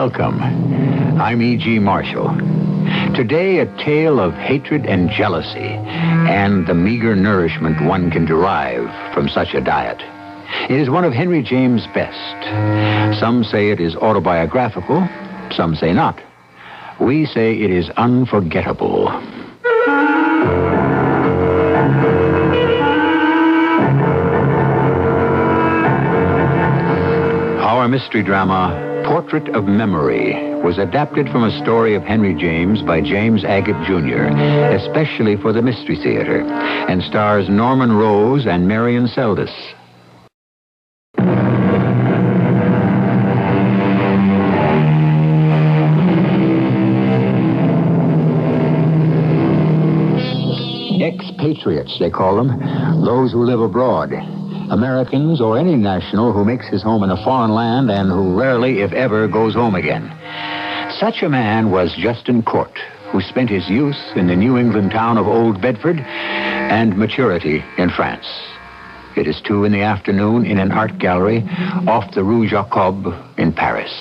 Welcome. I'm E.G. Marshall. Today, a tale of hatred and jealousy and the meager nourishment one can derive from such a diet. It is one of Henry James' best. Some say it is autobiographical, some say not. We say it is unforgettable. Our mystery drama, Portrait of Memory, was adapted from a story of Henry James by James Agate, Jr., especially for the Mystery Theater, and stars Norman Rose and Marion Seldes. Expatriates, they call them, those who live abroad. Americans or any national who makes his home in a foreign land and who rarely, if ever, goes home again. Such a man was Justin Court, who spent his youth in the New England town of Old Bedford and maturity in France. It is 2 p.m. in an art gallery off the Rue Jacob in Paris.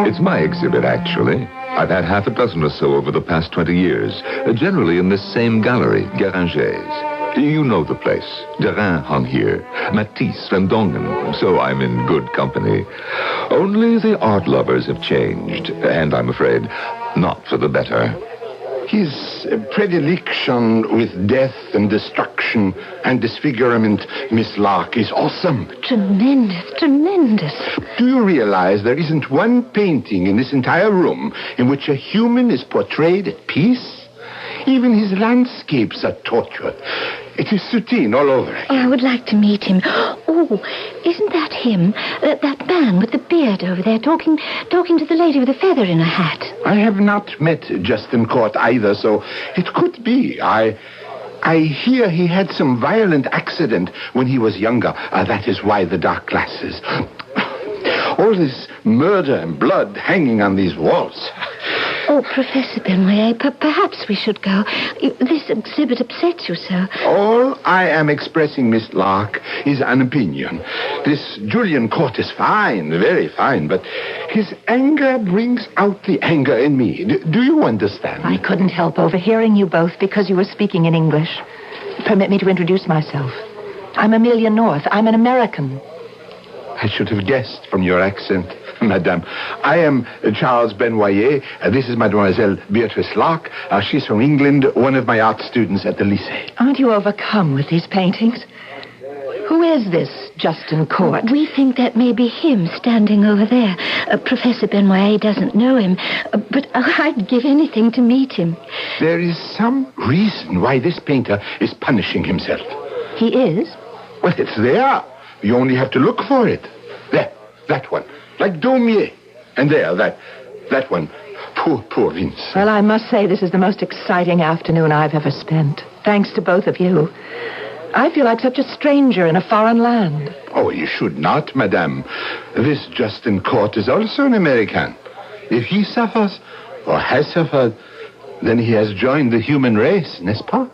It's my exhibit, actually. I've had half a dozen or so over the past 20 years, generally in this same gallery, Guéringer's. You know the place. Derain hung here, Matisse, Van Dongen, so I'm in good company. Only the art lovers have changed, and I'm afraid, not for the better. His predilection with death and destruction and disfigurement, Miss Lark, is awesome. Tremendous, tremendous. Do you realize there isn't one painting in this entire room in which a human is portrayed at peace? Even his landscapes are tortured. It is soutine all over again. Oh, I would like to meet him. Oh, isn't that him? That man with the beard over there talking to the lady with a feather in her hat. I have not met Justin Court either, so it could be. I hear he had some violent accident when he was younger. That is why the dark glasses. All this murder and blood hanging on these walls. Oh, Professor Benoit, perhaps we should go. This exhibit upsets you so. All I am expressing, Miss Lark, is an opinion. This Julian Court is fine, very fine, but his anger brings out the anger in me. Do you understand? I couldn't help overhearing you both because you were speaking in English. Permit me to introduce myself. I'm Amelia North. I'm an American. I should have guessed from your accent, Madame. I am Charles Benoit. This is Mademoiselle Beatrice Lark. She's from England, one of my art students at the Lycée. Aren't you overcome with these paintings? Who is this Justin Court? We think that may be him standing over there. Professor Benoit doesn't know him, but I'd give anything to meet him. There is some reason why this painter is punishing himself. He is? Well, it's there. You only have to look for it. There, that one. Like Daumier. And there, that one. Poor Vince. Well, I must say this is the most exciting afternoon I've ever spent. Thanks to both of you. I feel like such a stranger in a foreign land. Oh, you should not, Madame. This Justin Court is also an American. If he suffers, or has suffered, then he has joined the human race, n'est-ce pas?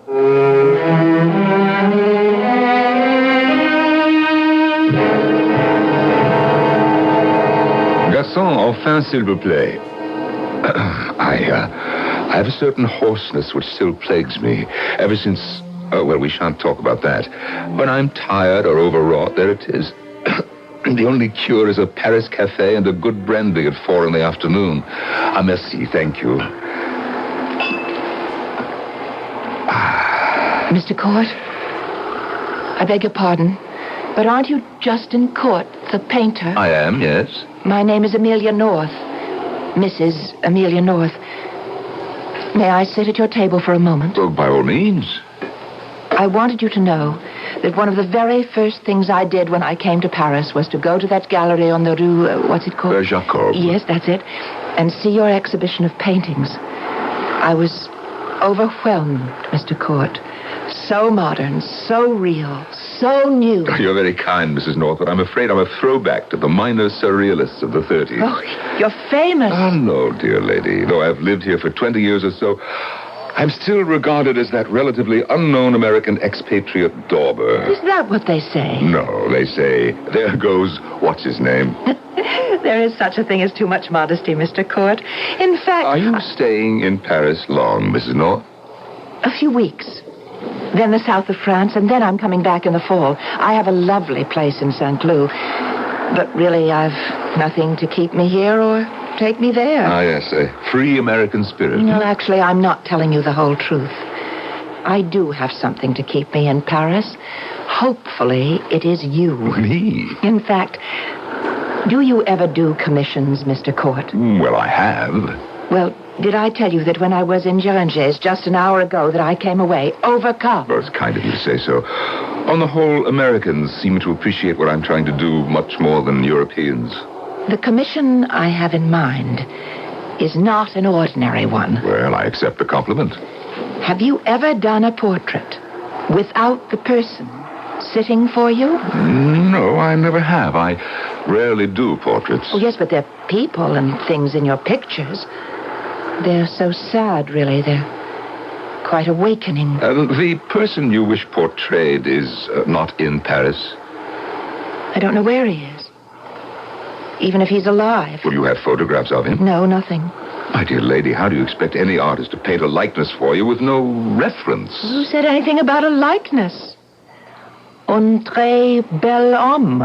Garçon, enfin, s'il vous plaît. I have a certain hoarseness which still plagues me ever since... well, we shan't talk about that. When I'm tired or overwrought, there it is. The only cure is a Paris cafe and a good brandy at 4 p.m. Ah, merci, thank you. Mr. Court, I beg your pardon, but aren't you Justin Court, the painter? I am, yes. My name is Amelia North. Mrs. Amelia North. May I sit at your table for a moment? Well, by all means. I wanted you to know that one of the very first things I did when I came to Paris was to go to that gallery on the Rue, what's it called? Jacob. Yes, that's it. And see your exhibition of paintings. I was overwhelmed, Mr. Court. So modern, so real, so new. You're very kind, Mrs. North, but I'm afraid I'm a throwback to the minor surrealists of the 30s. Oh, you're famous. Ah, no, dear lady. Though I've lived here for 20 years or so, I'm still regarded as that relatively unknown American expatriate dauber. Is that what they say? No, they say, there goes what's-his-name. There is such a thing as too much modesty, Mr. Court. In fact... Are you staying in Paris long, Mrs. North? A few weeks. Then the south of France, and then I'm coming back in the fall. I have a lovely place in St. Cloud. But really, I've nothing to keep me here or take me there. Ah, yes, a free American spirit. No, actually, I'm not telling you the whole truth. I do have something to keep me in Paris. Hopefully, it is you. Me? In fact, do you ever do commissions, Mr. Court? Well, I have. Well, did I tell you that when I was in Gérangé's just an hour ago that I came away overcome? Well, it's kind of you to say so. On the whole, Americans seem to appreciate what I'm trying to do much more than Europeans. The commission I have in mind is not an ordinary one. Well, I accept the compliment. Have you ever done a portrait without the person sitting for you? No, I never have. I rarely do portraits. Oh, yes, but there are people and things in your pictures. They're so sad, really. They're quite awakening. The person you wish portrayed is not in Paris. I don't know where he is. Even if he's alive. Well, you have photographs of him? No, nothing. My dear lady, how do you expect any artist to paint a likeness for you with no reference? Who said anything about a likeness? Un très bel homme.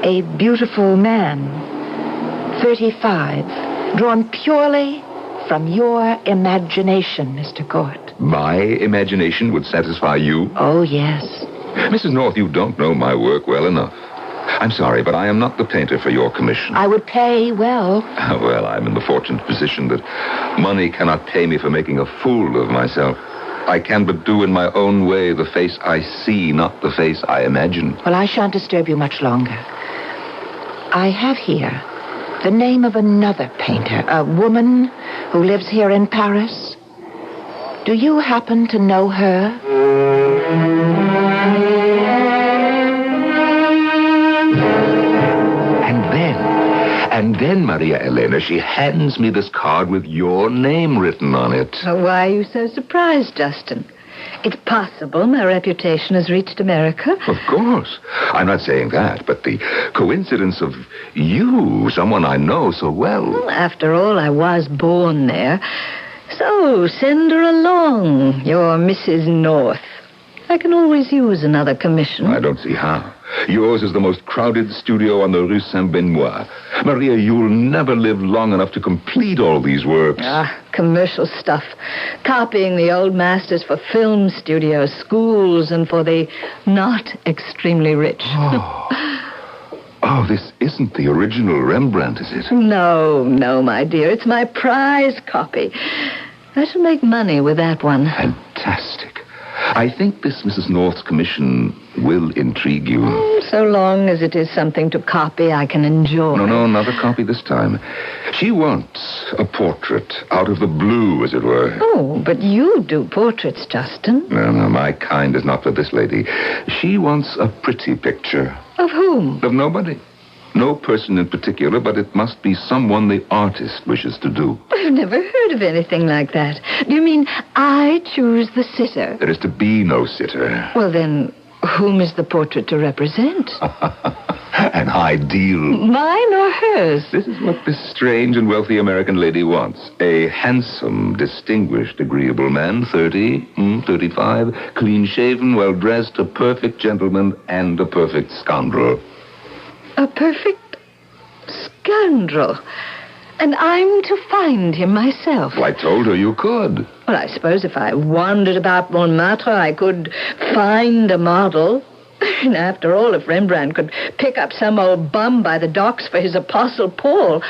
A beautiful man. 35. Drawn purely from your imagination, Mr. Court. My imagination would satisfy you? Oh, yes. Mrs. North, you don't know my work well enough. I'm sorry, but I am not the painter for your commission. I would pay well. Well, I'm in the fortunate position that money cannot pay me for making a fool of myself. I can but do in my own way the face I see, not the face I imagine. Well, I shan't disturb you much longer. I have here the name of another painter, a woman who lives here in Paris. Do you happen to know her? And then, Maria Elena, she hands me this card with your name written on it. Oh, why are you so surprised, Justin? It's possible my reputation has reached America. Of course. I'm not saying that, but the coincidence of you, someone I know so well. Well, after all, I was born there. So, send her along, your Mrs. North. I can always use another commission. I don't see how. Yours is the most crowded studio on the Rue Saint-Benoît. Maria, you'll never live long enough to complete all these works. Ah, commercial stuff. Copying the old masters for film studios, schools, and for the not extremely rich. Oh, this isn't the original Rembrandt, is it? No, my dear. It's my prize copy. I shall make money with that one. Fantastic. I think this Mrs. North's commission will intrigue you. So long as it is something to copy I can enjoy. No, not a copy this time. She wants a portrait out of the blue, as it were. Oh, but you do portraits, Justin. No, my kind is not for this lady. She wants a pretty picture. Of whom? Of nobody. No person in particular, but it must be someone the artist wishes to do. I've never heard of anything like that. Do you mean I choose the sitter? There is to be no sitter. Well, then, whom is the portrait to represent? An ideal. Mine or hers? This is what this strange and wealthy American lady wants. A handsome, distinguished, agreeable man, 30, 35, clean-shaven, well-dressed, a perfect gentleman, and a perfect scoundrel. A perfect scoundrel. And I'm to find him myself. Well, I told her you could. Well, I suppose if I wandered about Montmartre, I could find a model. And after all, if Rembrandt could pick up some old bum by the docks for his Apostle Paul,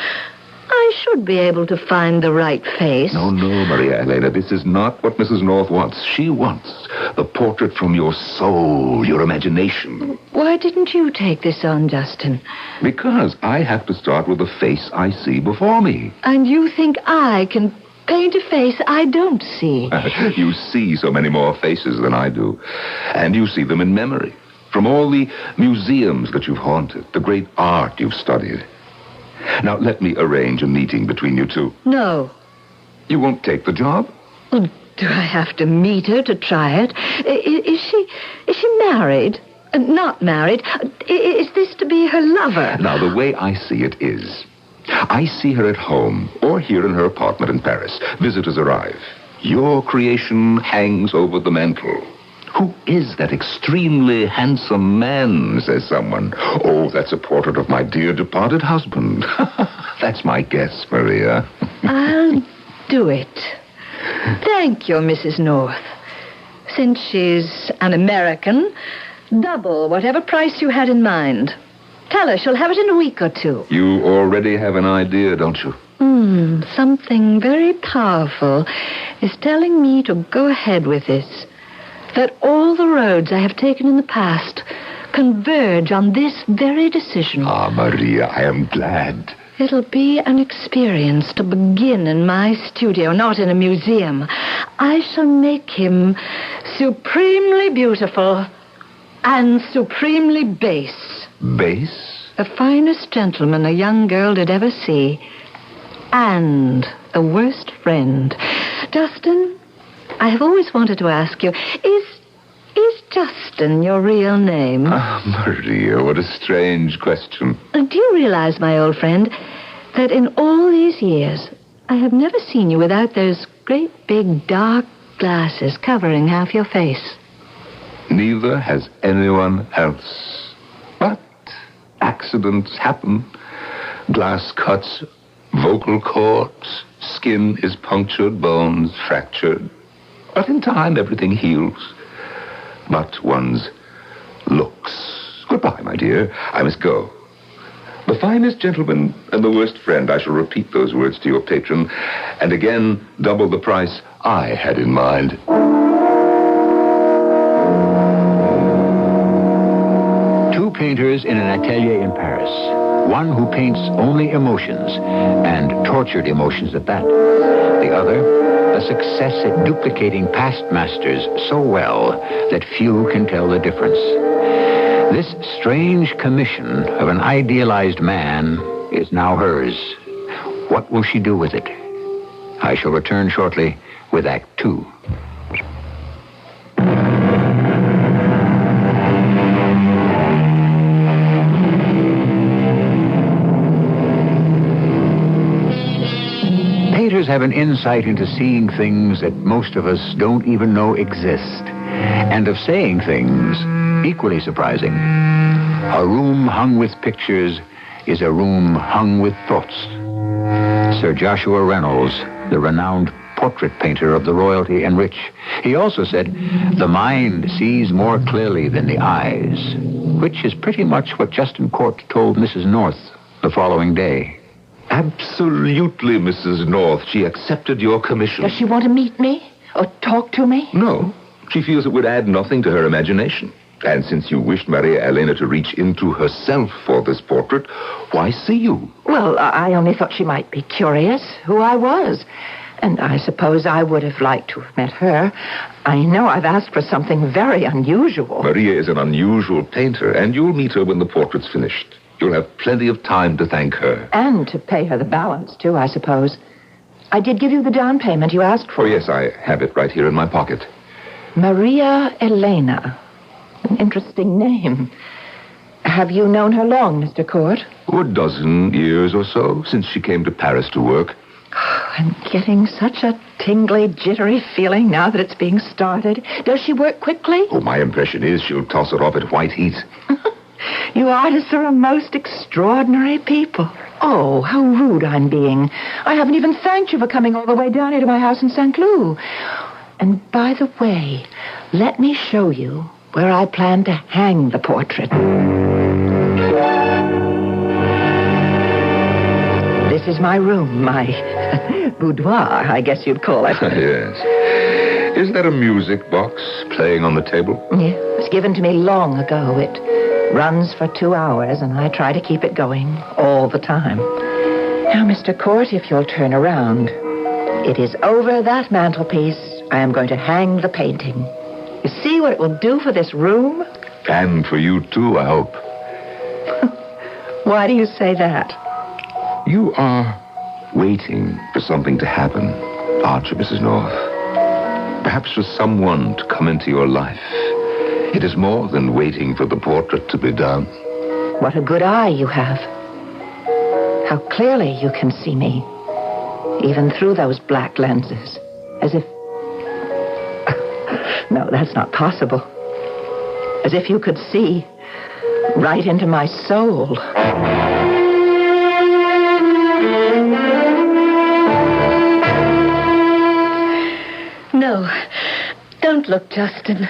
I should be able to find the right face. No, Maria Elena, this is not what Mrs. North wants. She wants the portrait from your soul, your imagination. Why didn't you take this on, Justin? Because I have to start with the face I see before me. And you think I can paint a face I don't see? You see so many more faces than I do. And you see them in memory. From all the museums that you've haunted, the great art you've studied. Now, let me arrange a meeting between you two. No. You won't take the job? Oh, do I have to meet her to try it? Is she married? Not married? Is this to be her lover? Now, the way I see it is, I see her at home or here in her apartment in Paris. Visitors arrive. Your creation hangs over the mantel. Who is that extremely handsome man, says someone. Oh, that's a portrait of my dear departed husband. That's my guess, Maria. I'll do it. Thank you, Mrs. North. Since she's an American, double whatever price you had in mind. Tell her she'll have it in a week or two. You already have an idea, don't you? Something very powerful is telling me to go ahead with this. That all the roads I have taken in the past converge on this very decision. Ah, Maria, I am glad. It'll be an experience to begin in my studio, not in a museum. I shall make him supremely beautiful and supremely base. Base? The finest gentleman a young girl did ever see. And the worst friend. Justin, I have always wanted to ask you, is Justin your real name? Ah, Maria, what a strange question. Do you realize, my old friend, that in all these years, I have never seen you without those great big dark glasses covering half your face? Neither has anyone else. But accidents happen. Glass cuts, vocal cords, skin is punctured, bones fractured. But in time, everything heals. But one's looks. Goodbye, my dear. I must go. The finest gentleman and the worst friend. I shall repeat those words to your patron. And again, double the price I had in mind. Two painters in an atelier in Paris. One who paints only emotions, and tortured emotions at that. The other, a success at duplicating past masters so well that few can tell the difference. This strange commission of an idealized man is now hers. What will she do with it? I shall return shortly with Act 2. Painters have an insight into seeing things that most of us don't even know exist, and of saying things equally surprising. A room hung with pictures is a room hung with thoughts. Sir Joshua Reynolds, the renowned portrait painter of the royalty and rich, he also said, the mind sees more clearly than the eyes, which is pretty much what Justin Court told Mrs. North the following day. Absolutely, Mrs. North. She accepted your commission. Does she want to meet me? Or talk to me? No. She feels it would add nothing to her imagination. And since you wished Maria Elena to reach into herself for this portrait, why see you? Well, I only thought she might be curious who I was. And I suppose I would have liked to have met her. I know I've asked for something very unusual. Maria is an unusual painter, and you'll meet her when the portrait's finished. You'll have plenty of time to thank her. And to pay her the balance, too, I suppose. I did give you the down payment you asked for. Oh, yes, I have it right here in my pocket. Maria Elena. An interesting name. Have you known her long, Mr. Court? A dozen years or so, since she came to Paris to work. I'm getting such a tingly, jittery feeling now that it's being started. Does she work quickly? Oh, my impression is she'll toss it off at white heat. You artists are a most extraordinary people. Oh, how rude I'm being. I haven't even thanked you for coming all the way down here to my house in St. Cloud. And by the way, let me show you where I plan to hang the portrait. This is my room, my boudoir, I guess you'd call it. Yes. Is that a music box playing on the table? Yeah, it was given to me long ago. It runs for 2 hours, and I try to keep it going all the time. Now, Mr. Court, if you'll turn around. It is over that mantelpiece I am going to hang the painting. You see what it will do for this room? And for you, too, I hope. Why do you say that? You are waiting for something to happen, aren't you, Mrs. North? Perhaps for someone to come into your life. It is more than waiting for the portrait to be done. What a good eye you have. How clearly you can see me, even through those black lenses. As if... No, that's not possible. As if you could see right into my soul. No, don't look, Justin.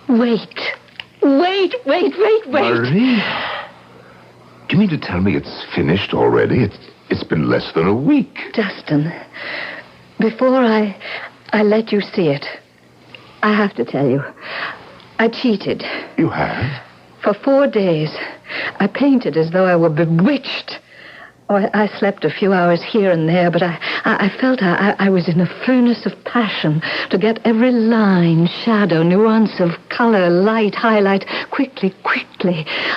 Wait. Wait. Marie? Do you mean to tell me it's finished already? It's been less than a week. Justin, before I let you see it, I have to tell you, I cheated. You have? For 4 days, I painted as though I were bewitched. Oh, I slept a few hours here and there, but I felt I was in a furnace of passion to get every line, shadow, nuance of color, light, highlight, quickly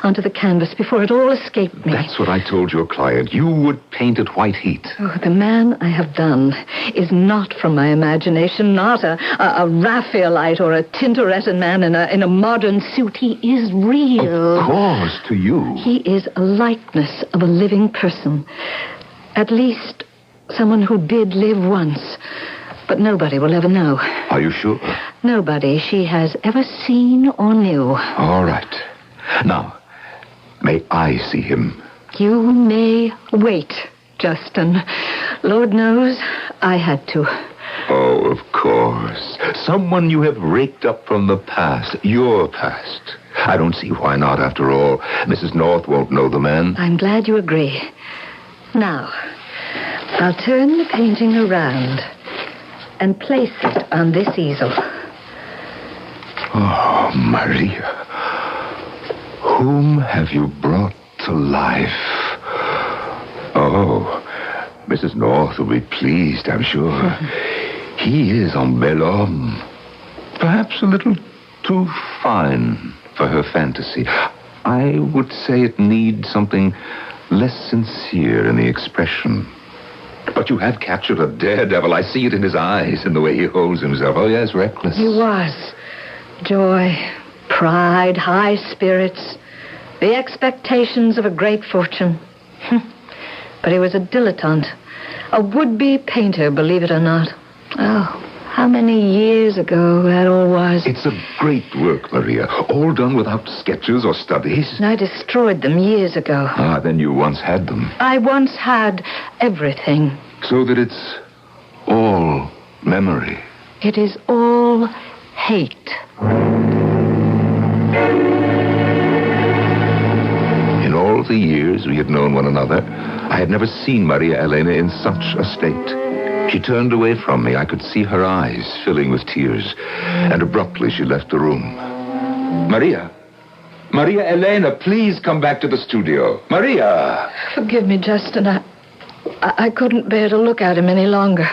onto the canvas before it all escaped me. That's what I told your client. You would paint at white heat. Oh, the man I have done is not from my imagination, not a Raphaelite or a Tintoretto man in a modern suit. He is real. Of course, to you. He is a likeness of a living person. At least someone who did live once. But nobody will ever know. Are you sure? Nobody she has ever seen or knew. All right. Now, may I see him? You may wait, Justin. Lord knows I had to. Oh, of course. Someone you have raked up from the past. Your past. I don't see why not, after all. Mrs. North won't know the man. I'm glad you agree. Now, I'll turn the painting around and place it on this easel. Oh, Maria. Whom have you brought to life? Oh, Mrs. North will be pleased, I'm sure. He is un bel homme. Perhaps a little too fine for her fantasy. I would say it needs something less sincere in the expression. But you have captured a daredevil. I see it in his eyes, in the way he holds himself. Oh, yes, reckless. He was. Joy, pride, high spirits, the expectations of a great fortune. But he was a dilettante, a would-be painter, believe it or not. Oh, how many years ago that all was. It's a great work, Maria. All done without sketches or studies. I destroyed them years ago. Ah, then you once had them. I once had everything. So that it's all memory. It is all hate. In all the years we had known one another, I had never seen Maria Elena in such a state. She turned away from me. I could see her eyes filling with tears. And abruptly she left the room. Maria Elena, please come back to the studio. Maria! Forgive me, Justin. I couldn't bear to look at him any longer.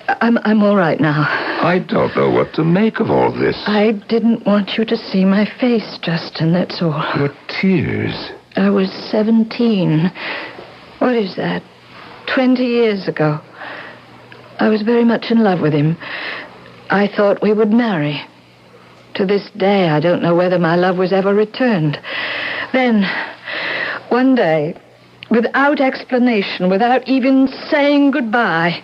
I'm all right now. I don't know what to make of all this. I didn't want you to see my face, Justin, that's all. Your tears. I was 17. What is that? 20 years ago. I was very much in love with him. I thought we would marry. To this day, I don't know whether my love was ever returned. Then, one day, without explanation, without even saying goodbye,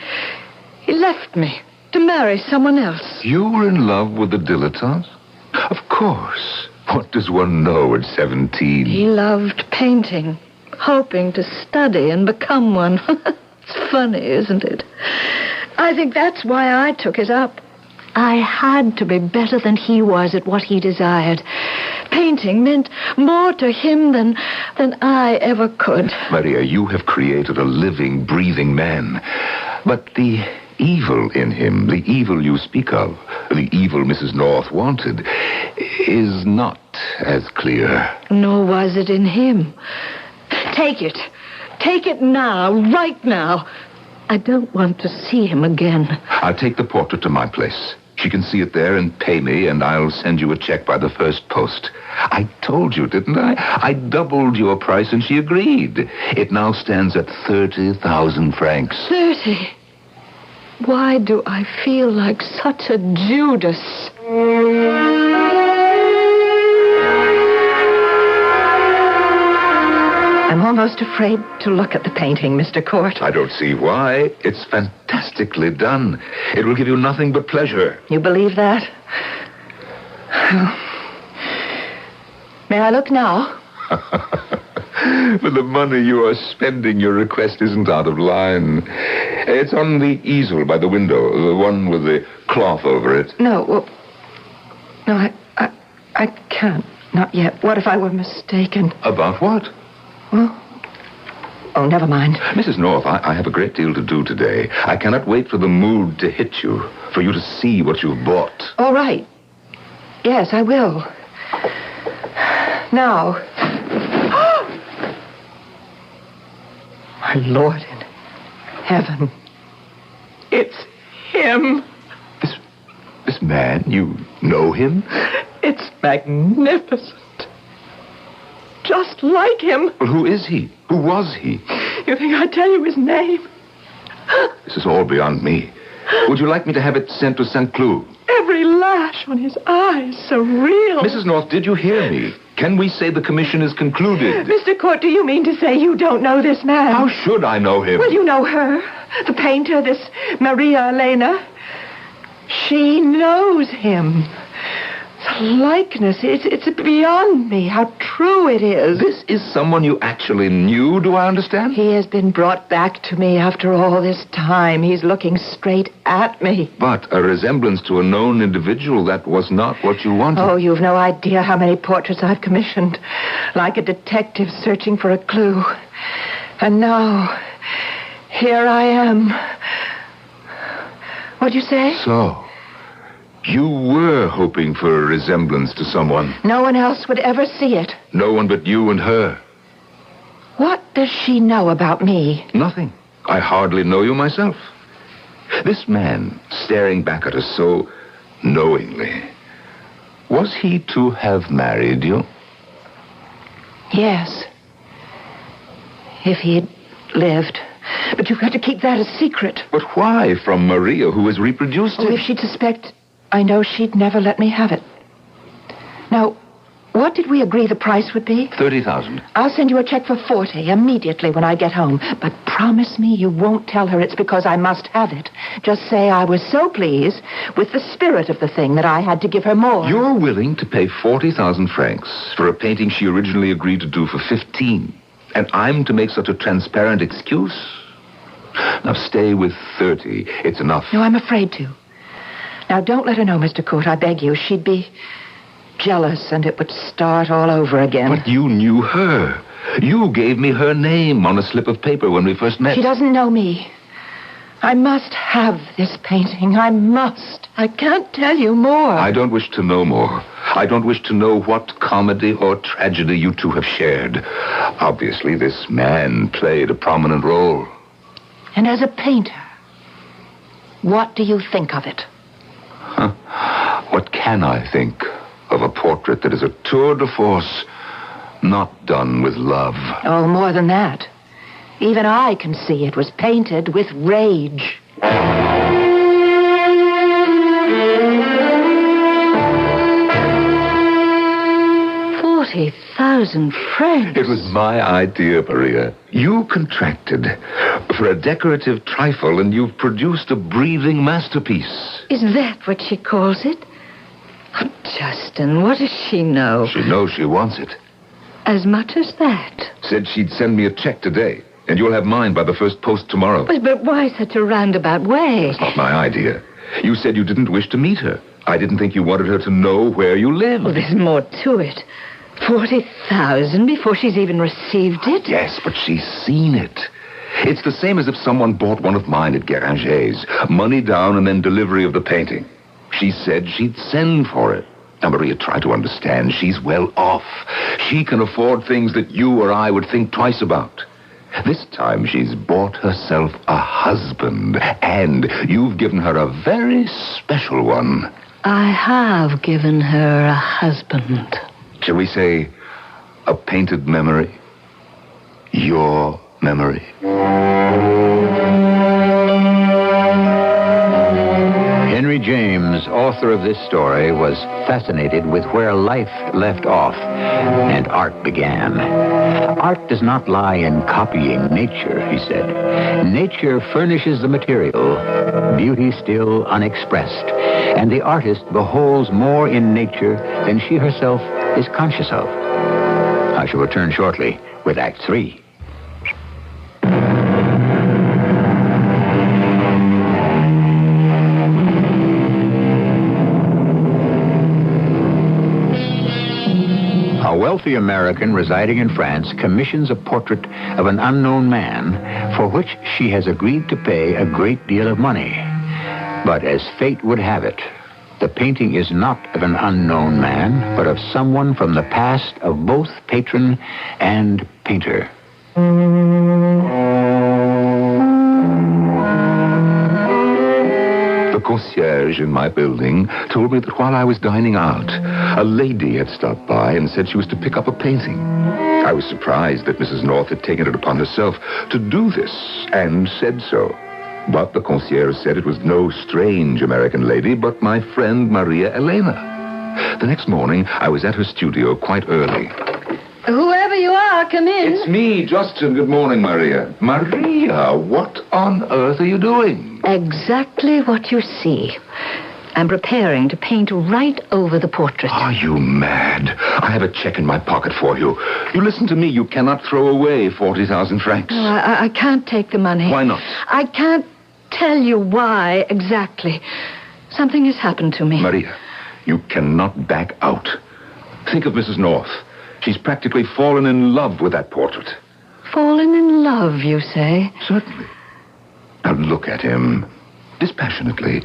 he left me to marry someone else. You were in love with the dilettante? Of course. What does one know at 17? He loved painting, hoping to study and become one. It's funny, isn't it? I think that's why I took it up. I had to be better than he was at what he desired. Painting meant more to him than I ever could. Maria, you have created a living, breathing man. But the evil in him, the evil you speak of, the evil Mrs. North wanted, is not as clear. Nor was it in him. Take it. Take it now, right now. I don't want to see him again. I'll take the portrait to my place. She can see it there and pay me, and I'll send you a check by the first post. I told you, didn't I? I doubled your price, and she agreed. It now stands at 30,000 francs. 30? Why do I feel like such a Judas? I'm almost afraid to look at the painting, Mr. Court. I don't see why. It's fantastically done. It will give you nothing but pleasure. You believe that? May I look now? For the money you are spending, your request isn't out of line. It's on the easel by the window, the one with the cloth over it. No, well, no, I can't. Not yet. What if I were mistaken? About what? Well, oh, never mind. Mrs. North, I have a great deal to do today. I cannot wait for the mood to hit you, for you to see what you've bought. All right. Yes, I will. Now. My Lord in heaven. It's him. This man, you know him? It's magnificent. Just like him. Well, who is he? Who was he? You think I'd tell you his name? This is all beyond me. Would you like me to have it sent to St. Cloud? Every lash on his eyes, so real. Mrs. North, did you hear me? Can we say the commission is concluded? Mr. Court, do you mean to say you don't know this man? How should I know him? Well, you know her. The painter, this Maria Elena. She knows him. The likeness, it's beyond me how true it is. This is someone you actually knew, do I understand? He has been brought back to me after all this time. He's looking straight at me. But a resemblance to a known individual, that was not what you wanted. Oh, you've no idea how many portraits I've commissioned. Like a detective searching for a clue. And now, here I am. What'd you say? So, you were hoping for a resemblance to someone. No one else would ever see it. No one but you and her. What does she know about me? Nothing. I hardly know you myself. This man, staring back at us so knowingly, was he to have married you? Yes. If he'd lived. But you've got to keep that a secret. But why from Maria, who has reproduced it? If she'd suspect, I know she'd never let me have it. Now, what did we agree the price would be? 30,000. I'll send you a check for 40 immediately when I get home. But promise me you won't tell her it's because I must have it. Just say I was so pleased with the spirit of the thing that I had to give her more. You're willing to pay 40,000 francs for a painting she originally agreed to do for 15. And I'm to make such a transparent excuse? Now stay with 30. It's enough. No, I'm afraid to. Now, don't let her know, Mr. Court, I beg you. She'd be jealous, and it would start all over again. But you knew her. You gave me her name on a slip of paper when we first met. She doesn't know me. I must have this painting. I must. I can't tell you more. I don't wish to know more. I don't wish to know what comedy or tragedy you two have shared. Obviously, this man played a prominent role. And as a painter, what do you think of it? What can I think of a portrait that is a tour de force, not done with love? Oh, more than that. Even I can see it was painted with rage. 40,000 francs. It was my idea, Maria. You contracted for a decorative trifle, and you've produced a breathing masterpiece. Is that what she calls it? Oh, Justin, what does she know? She knows she wants it. As much as that? Said she'd send me a check today, and you'll have mine by the first post tomorrow. But why such a roundabout way? It's not my idea. You said you didn't wish to meet her. I didn't think you wanted her to know where you lived. Well, there's more to it. 40,000 before she's even received it? Yes, but she's seen it. It's the same as if someone bought one of mine at Guéranger's. Money down and then delivery of the painting. She said she'd send for it. Now, Maria, try to understand. She's well off. She can afford things that you or I would think twice about. This time she's bought herself a husband, and you've given her a very special one. I have given her a husband. Shall we say a painted memory? Your memory. James, author of this story, was fascinated with where life left off and art began. Art does not lie in copying nature, he said. Nature furnishes the material, beauty still unexpressed, and the artist beholds more in nature than she herself is conscious of. I shall return shortly with Act 3. A wealthy American residing in France commissions a portrait of an unknown man for which she has agreed to pay a great deal of money. But as fate would have it, the painting is not of an unknown man, but of someone from the past of both patron and painter. The concierge in my building told me that while I was dining out, a lady had stopped by and said she was to pick up a painting. I was surprised that Mrs. North had taken it upon herself to do this, and said so. But the concierge said it was no strange American lady, but my friend Maria Elena. The next morning, I was at her studio quite early. Whoever you are, come in. It's me, Justin. Good morning, Maria. Maria, what on earth are you doing? Exactly what you see. I'm preparing to paint right over the portrait. Are you mad? I have a check in my pocket for you. You listen to me. You cannot throw away 40,000 francs. No, I can't take the money. Why not? I can't tell you why exactly. Something has happened to me. Maria, you cannot back out. Think of Mrs. North. She's practically fallen in love with that portrait. Fallen in love, you say? Certainly. Now look at him. Dispassionately.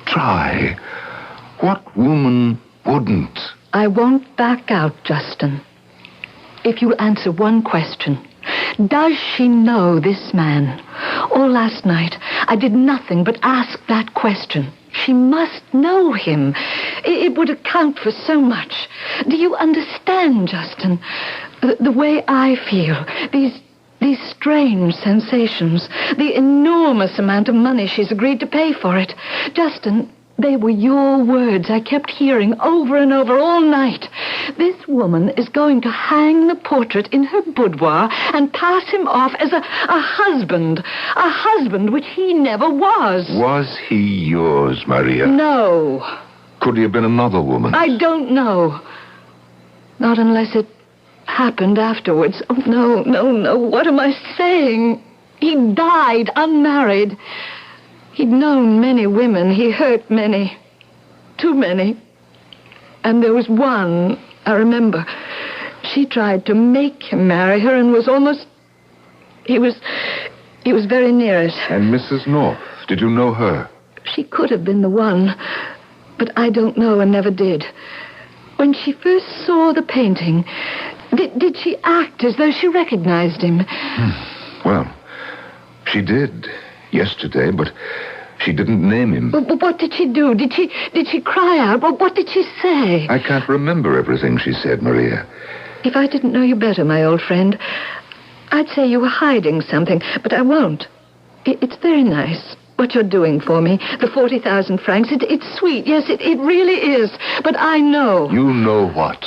Try. What woman wouldn't? I won't back out, Justin. If you'll answer one question. Does she know this man? All last night, I did nothing but ask that question. She must know him. It would account for so much. Do you understand, Justin? The way I feel, these strange sensations, the enormous amount of money she's agreed to pay for it. Justin, they were your words I kept hearing over and over all night. This woman is going to hang the portrait in her boudoir and pass him off as a husband which he never was. Was he yours, Maria? No. Could he have been another woman? I don't know. Not unless it happened afterwards. Oh, no. What am I saying? He died unmarried. He'd known many women. He hurt many. Too many. And there was one, I remember. She tried to make him marry her and was almost... He was very near it. And Mrs. North, did you know her? She could have been the one, but I don't know and never did. When she first saw the painting, did she act as though she recognized him? Well, she did yesterday, but she didn't name him. But what did she do? Did she cry out? What did she say? I can't remember everything she said, Maria. If I didn't know you better, my old friend, I'd say you were hiding something, but I won't. It's very nice, what you're doing for me. The 40,000 francs, it's sweet. Yes, it really is. But I know. You know what?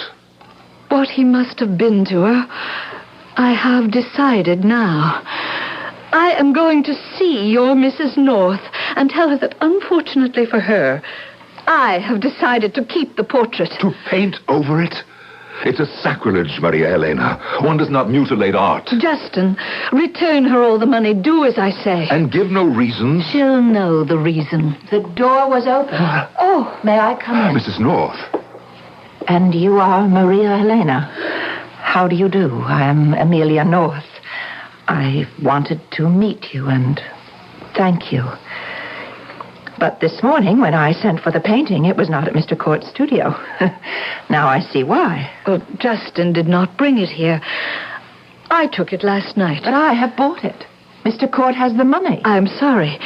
What he must have been to her. I have decided now. I am going to see your Mrs. North and tell her that, unfortunately for her, I have decided to keep the portrait. To paint over it? It's a sacrilege, Maria Elena. One does not mutilate art. Justin, return her all the money. Do as I say. And give no reasons. She'll know the reason. The door was open. Oh, may I come in? Mrs. North. And you are Maria Elena. How do you do? I am Amelia North. I wanted to meet you and thank you. But this morning, when I sent for the painting, it was not at Mr. Court's studio. Now I see why. Well, Justin did not bring it here. I took it last night. But I have bought it. Mr. Court has the money. I'm sorry.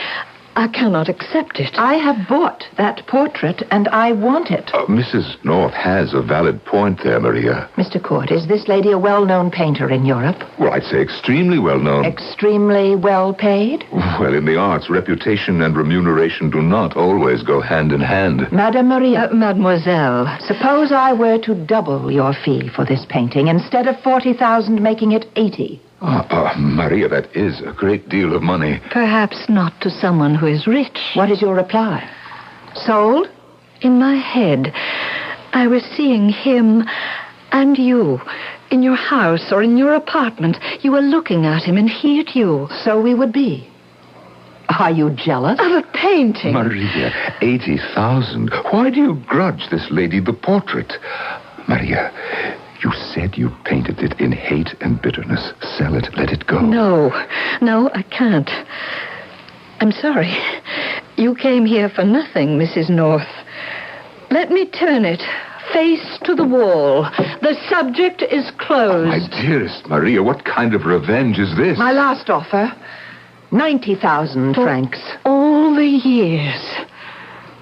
I cannot accept it. I have bought that portrait, and I want it. Mrs. North has a valid point there, Maria. Mr. Court, is this lady a well-known painter in Europe? Well, I'd say extremely well known. Extremely well paid? Well, in the arts, reputation and remuneration do not always go hand in hand. Madame Maria. Mademoiselle. Suppose I were to double your fee for this painting, instead of 40,000, making it 80. Maria, that is a great deal of money. Perhaps not to someone who is rich. What is your reply? Sold? In my head, I was seeing him and you in your house or in your apartment. You were looking at him and he at you. So we would be. Are you jealous? Of a painting. Maria, 80,000. Why do you grudge this lady the portrait? Maria, you said you painted it in hate and bitterness. Sell it, let it go. No, I can't. I'm sorry. You came here for nothing, Mrs. North. Let me turn it face to the wall. The subject is closed. My dearest Maria, what kind of revenge is this? My last offer, 90,000 francs. All the years.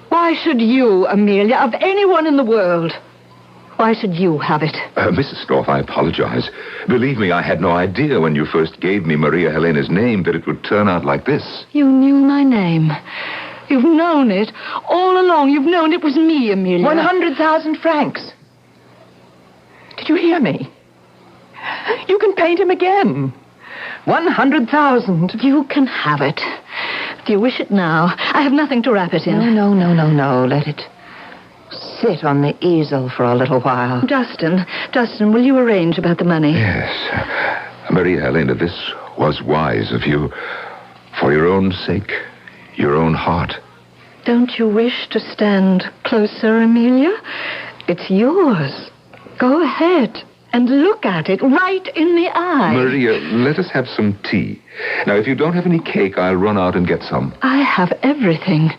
Why should you, Amelia, of anyone in the world... Why should you have it? Mrs. North, I apologize. Believe me, I had no idea when you first gave me Maria Helena's name that it would turn out like this. You knew my name. You've known it. All along, you've known it was me, Amelia. 100,000 francs. Did you hear me? You can paint him again. 100,000. You can have it. Do you wish it now? I have nothing to wrap it in. No. Let it sit on the easel for a little while. Justin, will you arrange about the money? Yes. Maria Helena, this was wise of you. For your own sake, your own heart. Don't you wish to stand closer, Amelia? It's yours. Go ahead and look at it right in the eye. Maria, let us have some tea. Now, if you don't have any cake, I'll run out and get some. I have everything.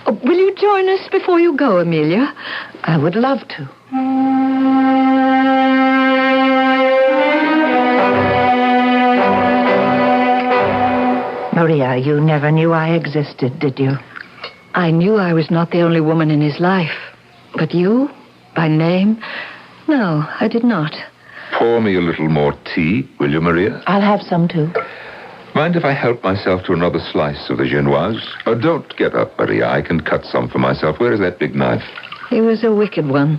Will you join us before you go, Amelia? I would love to. Maria, you never knew I existed, did you? I knew I was not the only woman in his life. But you, by name? No, I did not. Pour me a little more tea, will you, Maria? I'll have some, too. Mind if I help myself to another slice of the genoise? Don't get up, Maria. I can cut some for myself. Where is that big knife? He was a wicked one.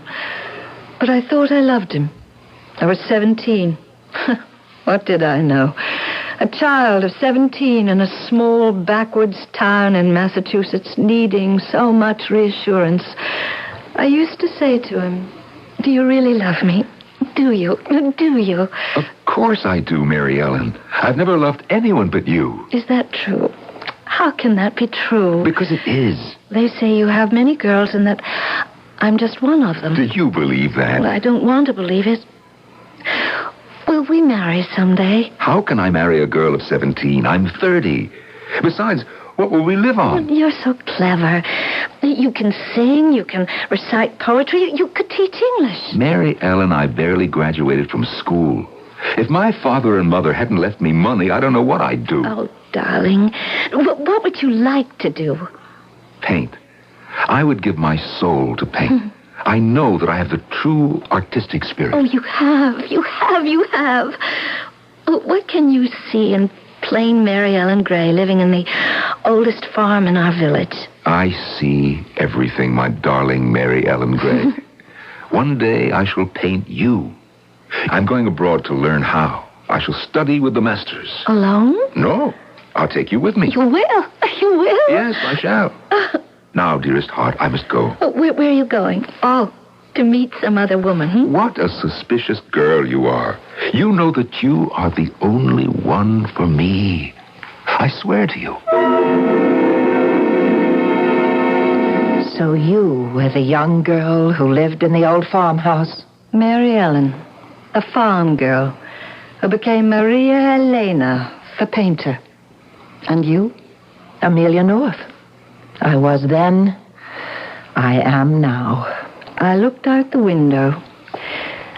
But I thought I loved him. I was 17. What did I know? A child of 17 in a small backwoods town in Massachusetts, needing so much reassurance. I used to say to him, "Do you really love me? Do you? Do you?" Of course I do, Mary Ellen. I've never loved anyone but you. Is that true? How can that be true? Because it is. They say you have many girls and that I'm just one of them. Do you believe that? Well, I don't want to believe it. Will we marry someday? How can I marry a girl of 17? I'm 30. Besides, what will we live on? You're so clever. You can sing, you can recite poetry, you could teach English. Mary Ellen, I barely graduated from school. If my father and mother hadn't left me money, I don't know what I'd do. Oh, darling, what would you like to do? Paint. I would give my soul to paint. I know that I have the true artistic spirit. Oh, you have. Oh, what can you see in plain Mary Ellen Gray living in the oldest farm in our village? I see everything, my darling Mary Ellen Gray. One day I shall paint you. I'm going abroad to learn how. I shall study with the masters. Alone? No, I'll take you with me. You will? You will? Yes, I shall. Now, dearest heart, I must go. Oh, where are you going? Oh, to meet some other woman, What a suspicious girl you are. You know that you are the only one for me. I swear to you. So you were the young girl who lived in the old farmhouse? Mary Ellen, a farm girl, who became Maria Helena, the painter. And you? Amelia North. I was then. I am now. I looked out the window,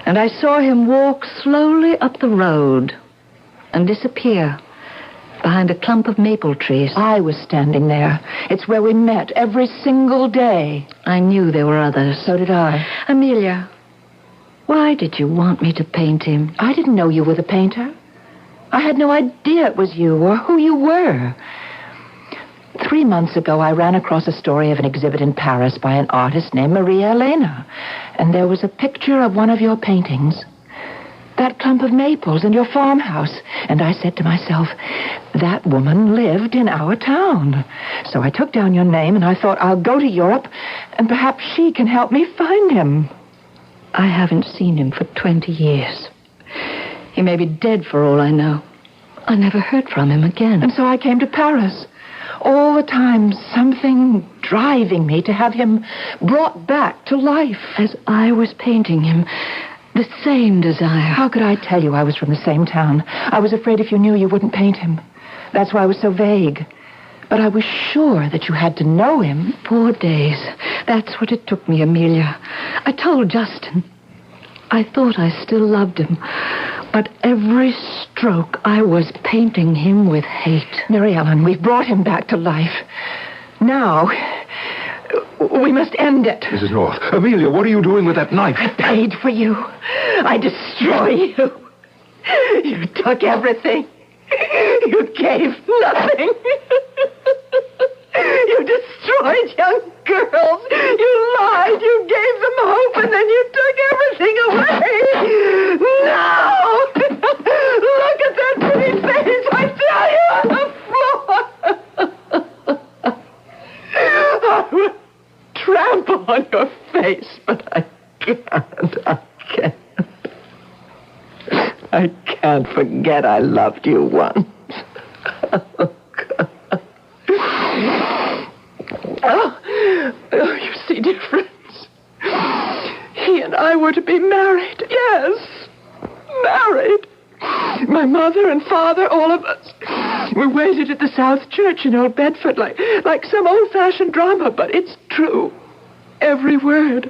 and I saw him walk slowly up the road and disappear behind a clump of maple trees. I was standing there. It's where we met every single day. I knew there were others. So did I. Amelia, why did you want me to paint him? I didn't know you were the painter. I had no idea it was you or who you were. 3 months ago, I ran across a story of an exhibit in Paris by an artist named Maria Elena. And there was a picture of one of your paintings. That clump of maples and your farmhouse. And I said to myself, that woman lived in our town. So I took down your name and I thought, I'll go to Europe and perhaps she can help me find him. I haven't seen him for 20 years. He may be dead for all I know. I never heard from him again. And so I came to Paris. All the time, something driving me to have him brought back to life. As I was painting him, the same desire. How could I tell you I was from the same town? I was afraid if you knew you wouldn't paint him. That's why I was so vague. But I was sure that you had to know him. 4 days. That's what it took me, Amelia. I told Justin. I thought I still loved him. But every stroke, I was painting him with hate. Mary Ellen, we've brought him back to life. Now, we must end it. Mrs. North, Amelia, what are you doing with that knife? I paid for you. I destroy you. You took everything. You gave nothing. You destroyed young girls. You lied. You gave them hope, and then you took everything away. Now, look at that pretty face. I tell you, on the floor. I would trample on your face, but I can't. I can't forget I loved you once. Oh, you see difference. He and I were to be married. Yes, married. My mother and father, all of us. We waited at the South Church in Old Bedford like some old-fashioned drama, but it's true. Every word.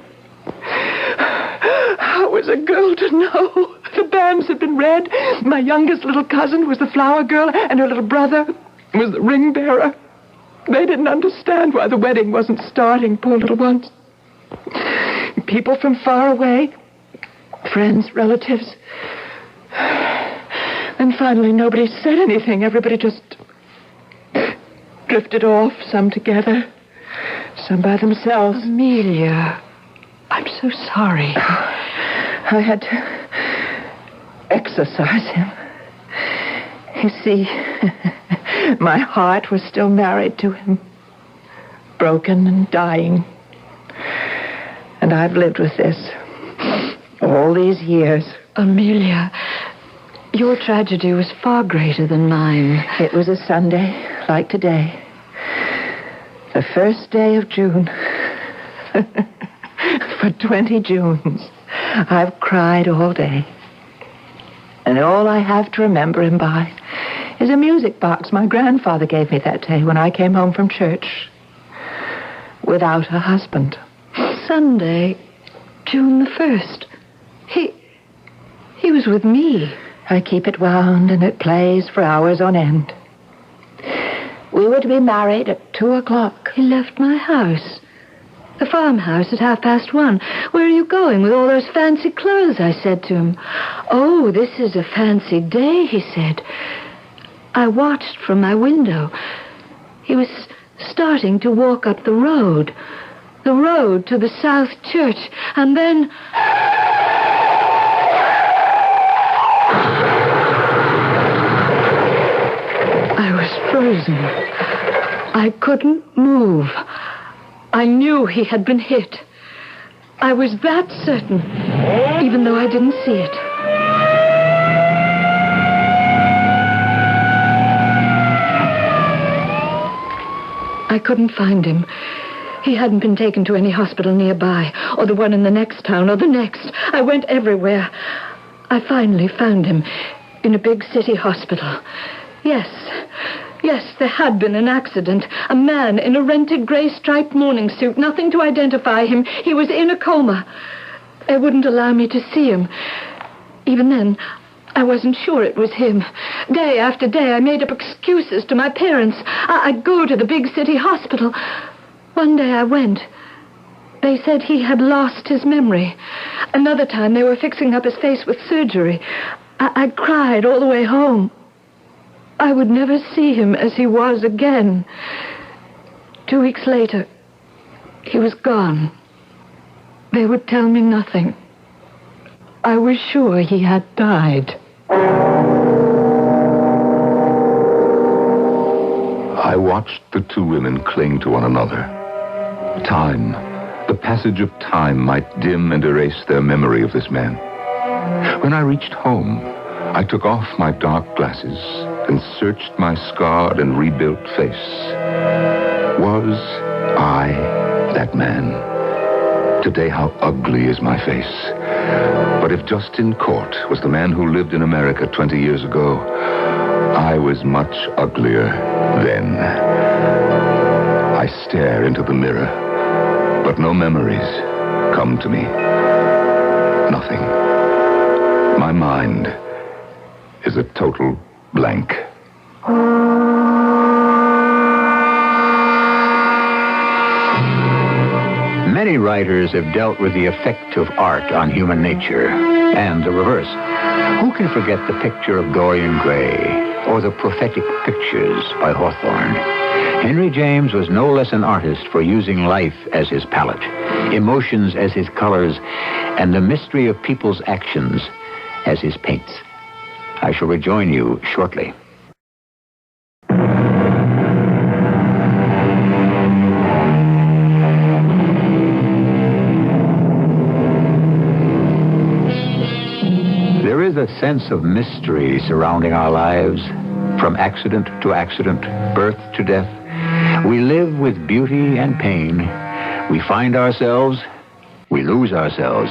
How was a girl to know? The banns had been read. My youngest little cousin was the flower girl, and her little brother was the ring bearer. They didn't understand why the wedding wasn't starting, poor little ones. People from far away, friends, relatives. And finally, nobody said anything. Everybody just drifted off, some together, some by themselves. Amelia, I'm so sorry. I had to exorcise him. You see, my heart was still married to him, broken and dying. And I've lived with this all these years. Amelia, your tragedy was far greater than mine. It was a Sunday, like today. The first day of June. For 20 Junes, I've cried all day. And all I have to remember him by is a music box my grandfather gave me that day when I came home from church. Without a husband. Sunday, June the 1st. He was with me. I keep it wound and it plays for hours on end. We were to be married at 2:00. He left my house. The farmhouse at 1:30. Where are you going with all those fancy clothes? I said to him. Oh, this is a fancy day, he said. I watched from my window. He was starting to walk up the road to the South Church, and then... I was frozen. I couldn't move. I knew he had been hit. I was that certain, even though I didn't see it. I couldn't find him. He hadn't been taken to any hospital nearby, or the one in the next town, or the next. I went everywhere. I finally found him in a big city hospital. Yes, there had been an accident. A man in a rented gray-striped morning suit, nothing to identify him. He was in a coma. They wouldn't allow me to see him. Even then, I wasn't sure it was him. Day after day, I made up excuses to my parents. I'd go to the big city hospital. One day I went. They said he had lost his memory. Another time, they were fixing up his face with surgery. I cried all the way home. I would never see him as he was again. 2 weeks later, he was gone. They would tell me nothing. I was sure he had died. I watched the two women cling to one another. Time, the passage of time might dim and erase their memory of this man. When I reached home, I took off my dark glasses and searched my scarred and rebuilt face. Was I that man? Today, how ugly is my face. But if Justin Court was the man who lived in America 20 years ago, I was much uglier then. I stare into the mirror, but no memories come to me. Nothing. My mind is a total blank. Many writers have dealt with the effect of art on human nature, and the reverse. Who can forget the picture of Dorian Gray or the prophetic pictures by Hawthorne? Henry James was no less an artist for using life as his palette, emotions as his colors, and the mystery of people's actions as his paints. I shall rejoin you shortly. There is a sense of mystery surrounding our lives. From accident to accident, birth to death, we live with beauty and pain. We find ourselves, we lose ourselves.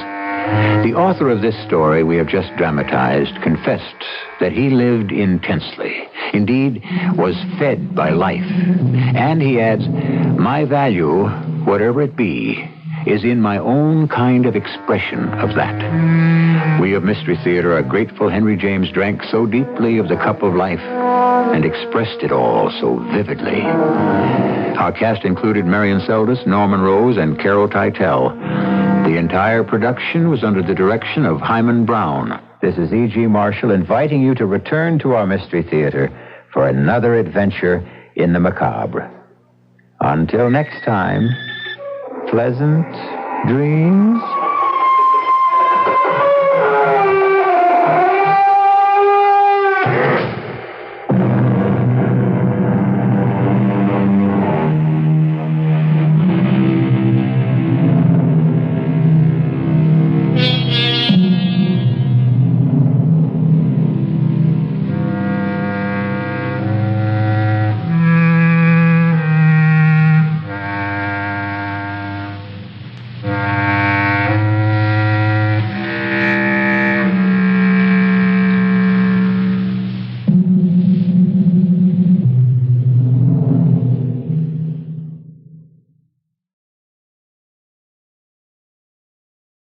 The author of this story we have just dramatized confessed that he lived intensely, indeed, was fed by life. And he adds, my value, whatever it be, is in my own kind of expression of that. We of Mystery Theater are grateful Henry James drank so deeply of the cup of life and expressed it all so vividly. Our cast included Marion Seldes, Norman Rose, and Carol Teitel. The entire production was under the direction of Hyman Brown. This is E.G. Marshall inviting you to return to our Mystery Theater for another adventure in the macabre. Until next time, pleasant dreams.